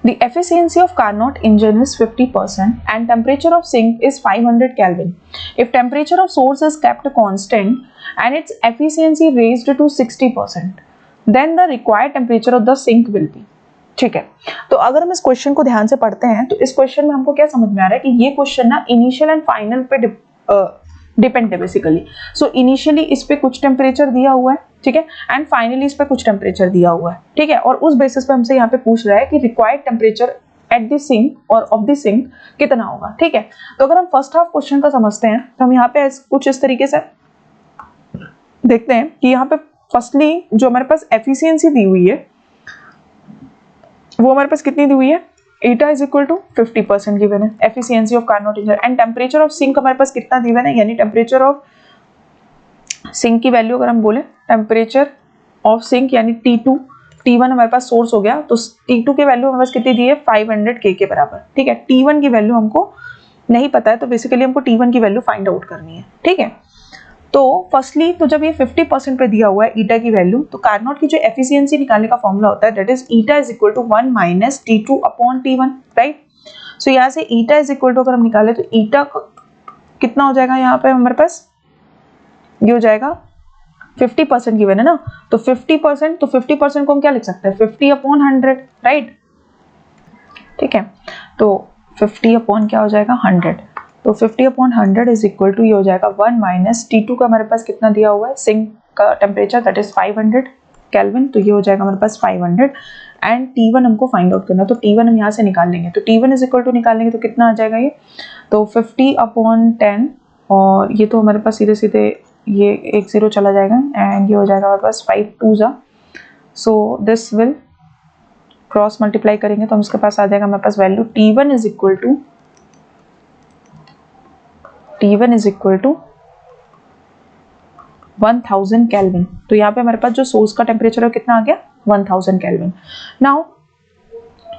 The efficiency of Carnot engine is 50% and temperature of sink is 500 Kelvin. If temperature of source is kept constant and its efficiency raised to 60%, then the required temperature of the sink will be. ठीक है, तो अगर हम इस question को ध्यान से पढ़ते हैं तो इस क्वेश्चन में हमको क्या समझ में आ रहा है कि ये क्वेश्चन ना इनिशियल एंड फाइनल पे डिपेंड है बेसिकली. सो इनिशियली इस पे कुछ टेम्परेचर दिया हुआ है, ठीक है, एंड फाइनली इस पे कुछ टेम्परेचर दिया हुआ है, ठीक है, और उस बेसिस पे हमसे यहाँ पे पूछ रहा है कि required temperature at the sink और ऑफ द सिंक कितना होगा. ठीक है, तो अगर हम फर्स्ट हाफ क्वेश्चन का समझते हैं तो हम यहाँ पे कुछ इस तरीके से देखते हैं कि यहाँ पे फर्स्टली जो हमारे पास एफिशिएंसी दी हुई है वो हमारे पास कितनी दी हुई है, eta is equal to 50% given है, efficiency of Carnot engine, and temperature of sink हमारे पास कितना गिवन है, यानी टेम्परेचर ऑफ सिंक की वैल्यू अगर हम बोले टेम्परेचर ऑफ सिंक यानी T2 T1 हमारे पास सोर्स हो गया, तो T2 की वैल्यू हमारे पास कितनी दी है 500 K के बराबर. ठीक है, T1 की वैल्यू हमको नहीं पता है तो बेसिकली हमको T1 की वैल्यू फाइंड आउट करनी है. ठीक है, तो फर्स्टली तो जब ये 50% पे दिया हुआ है ईटा की वैल्यू, तो कार्नोट की जो एफिशिएंसी निकालने का फॉर्मूला होता है that is eta is equal to 1 minus T2 upon T1, right. So यहाँ से ईटा इज इक्वल टू अगर हम निकाले तो ईटा कितना हो जाएगा, यहाँ पे हमारे पास ये हो जाएगा 50% गिवन है ना, तो 50% को हम क्या लिख सकते हैं 50 अपॉन 100, राइट. ठीक है, तो 50 अपॉन क्या हो जाएगा 100, तो 50 अपॉन 100 इज इक्वल टू ये हो जाएगा 1 माइनस T2 का हमारे पास कितना दिया हुआ है सिंक का टेम्परेचर दैट इज 500 केल्विन, तो ये हो जाएगा हमारे पास 500 एंड T1 हमको फाइंड आउट करना, तो T1 हम यहाँ से निकाल लेंगे, तो T1 इज इक्वल टू निकालेंगे तो कितना आ जाएगा ये, तो 50 अपॉन 10 और ये तो हमारे पास सीधे सीधे ये एक 0 चला जाएगा एंड ये हो जाएगा हमारे पास 5 2 जा, so this will cross multiply करेंगे तो हम इसके पास आ जाएगा हमारे पास value T1 is equal to 1000 kelvin. तो यहाँ पे हमारे पास जो सोर्स का टेम्परेचर है कितना आ गया 1000 केल्विन. नाउ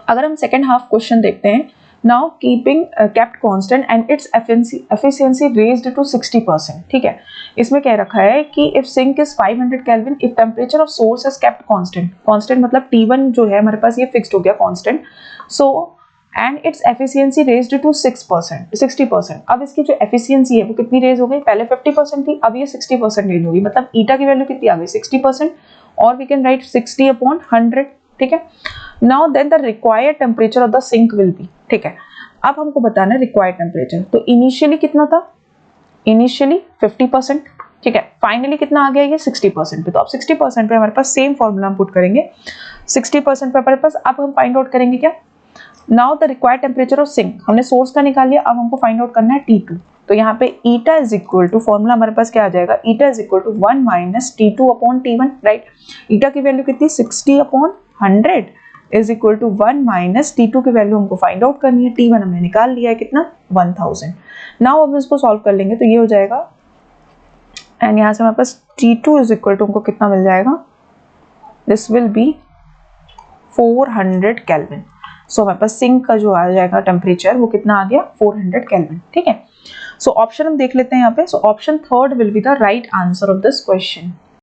अगर हम सेकेंड हाफ क्वेश्चन देखते हैं, now keeping kept constant and its efficiency raised to 60%. ठीक है, इसमें कह रखा है कि if sink is 500 kelvin if temperature of source is kept constant, constant मतलब T1 जो है हमारे पास ये फिक्स्ड हो गया constant, so and its efficiency raised to 60%. अब इसकी जो एफिशिएंसी है वो कितनी रेज हो गई, पहले 50% थी अब ये 60% रेज होगी, मतलब ईटा की वैल्यू कितनी आ गई 60%, और वी कैन राइट 60 अपॉन 100. ठीक है, now then the required temperature of the sink will be. ठीक है, अब हमको बताना है रिक्वायर्ड टेम्परेचर, तो इनिशियली कितना था, इनिशियली 50%. ठीक है, फाइनली कितना आ गया ये 60% पे, तो अब 60% पे हमारे पास सेम फॉर्मूला हम पुट करेंगे 60% पे हमारे पास. अब हम फाइंड आउट करेंगे क्या, now the required temperature of sink, हमने सोर्स का निकाल लिया, अब हमको फाइंड आउट करना है T2. तो यहाँ पे eta is equal to formula हमारे पास क्या आ जाएगा, eta is equal to 1 minus T2 upon T1, right. Eta की वैल्यू कितनी 60 upon 100 is equal to 1 minus T2 की वैल्यू हमको फाइंड आउट करनी है, T1 हमने निकाल लिया है कितना 1000. नाउ अब इसको सॉल्व कर लेंगे तो ये हो जाएगा एंड यहाँ से हमारे पास T2 इज इक्वल टू हमको कितना मिल जाएगा, दिस विल बी 400 केल्विन. सो हमारे पास सिंक का जो आ जाएगा टेम्परेचर वो कितना आ गया 400 केल्विन. ठीक है, सो ऑप्शन हम देख लेते हैं यहाँ पे. So option third will be the right answer of this question.